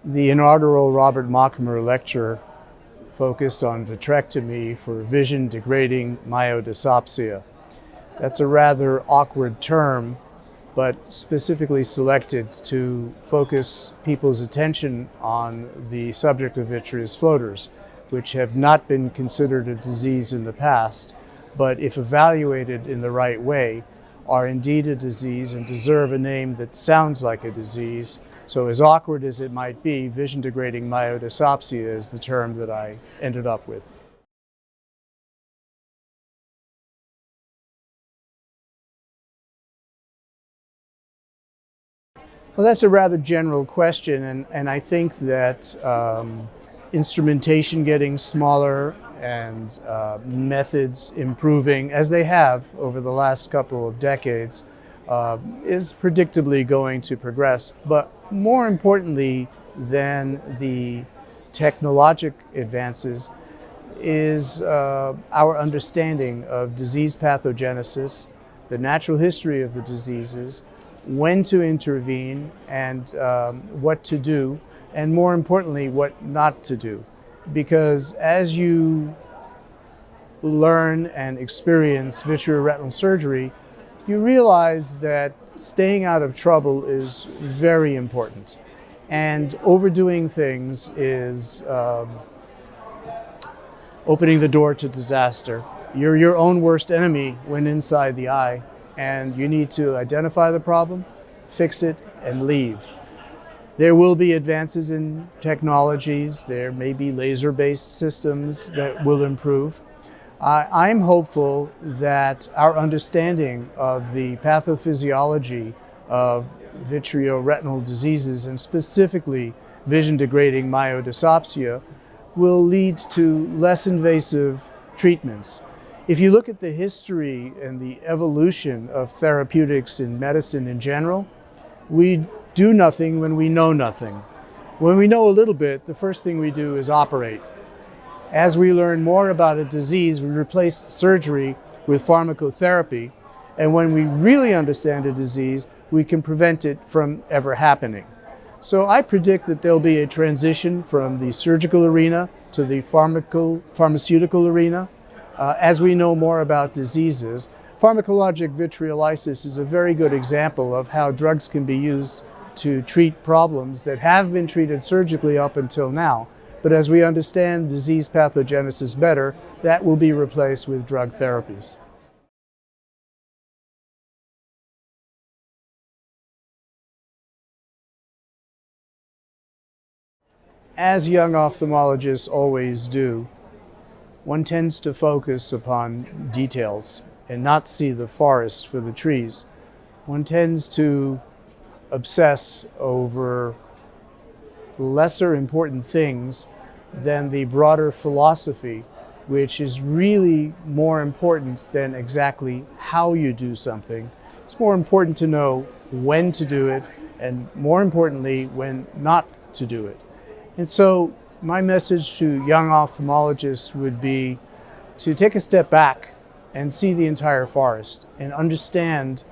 The inaugural Robert Machemer lecture focused on vitrectomy for vision-degrading myodysopsia. That's a rather awkward term, but specifically selected to focus people's attention on the subject of vitreous floaters, which have not been considered a disease in the past, but if evaluated in the right way, are indeed a disease and deserve a name that sounds like a disease. So as awkward as it might be, vision-degrading myodysopsia is the term that I ended up with. Well, that's a rather general question, and I think that instrumentation getting smaller and methods improving, as they have over the last couple of decades, is predictably going to progress. But more importantly than the technologic advances is our understanding of disease pathogenesis, the natural history of the diseases, when to intervene, and what to do, and more importantly, what not to do. Because as you learn and experience vitreoretinal surgery, you realize that staying out of trouble is very important. And overdoing things is opening the door to disaster. You're your own worst enemy when inside the eye, and you need to identify the problem, fix it, and leave. There will be advances in technologies. There may be laser-based systems that will improve. I'm hopeful that our understanding of the pathophysiology of vitreoretinal diseases, and specifically vision-degrading myodysopsia, will lead to less invasive treatments. If you look at the history and the evolution of therapeutics in medicine in general, we do nothing when we know nothing. When we know a little bit, the first thing we do is operate. As we learn more about a disease, we replace surgery with pharmacotherapy. And when we really understand a disease, we can prevent it from ever happening. So I predict that there'll be a transition from the surgical arena to the pharmaceutical arena. As we know more about diseases, pharmacologic vitreolysis is a very good example of how drugs can be used to treat problems that have been treated surgically up until now. But as we understand disease pathogenesis better, that will be replaced with drug therapies. As young ophthalmologists always do, one tends to focus upon details and not see the forest for the trees. One tends to obsess over lesser important things than the broader philosophy, which is really more important than exactly how you do something. It's more important to know when to do it, and more importantly, when not to do it. And so my message to young ophthalmologists would be to take a step back and see the entire forest and understand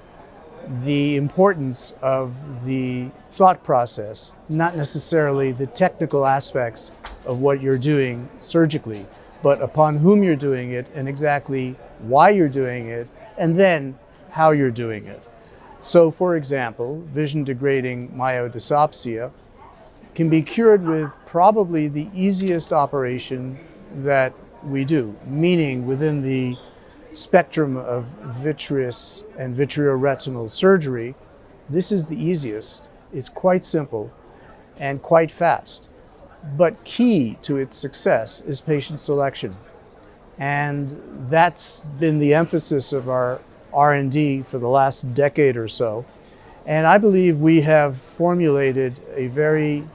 the importance of the thought process, not necessarily the technical aspects of what you're doing surgically, but upon whom you're doing it and exactly why you're doing it, and then how you're doing it. So, for example, vision-degrading myodysopsia can be cured with probably the easiest operation that we do, meaning within the spectrum of vitreous and vitreoretinal surgery, this is the easiest. It's quite simple and quite fast. But key to its success is patient selection. And that's been the emphasis of our R&D for the last decade or so. And I believe we have formulated a very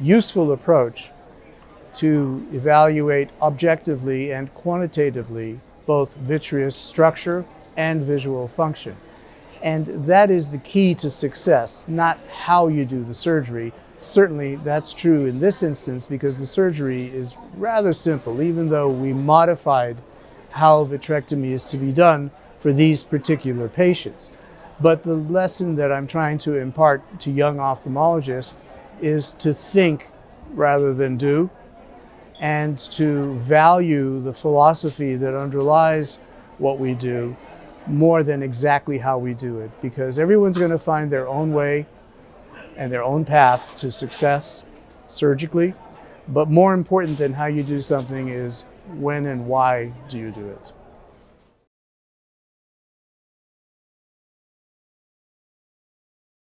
useful approach to evaluate objectively and quantitatively both vitreous structure and visual function. And that is the key to success, not how you do the surgery. Certainly that's true in this instance because the surgery is rather simple, even though we modified how vitrectomy is to be done for these particular patients. But the lesson that I'm trying to impart to young ophthalmologists is to think rather than do, and to value the philosophy that underlies what we do more than exactly how we do it, because everyone's going to find their own way and their own path to success surgically. But more important than how you do something is when and why do you do it.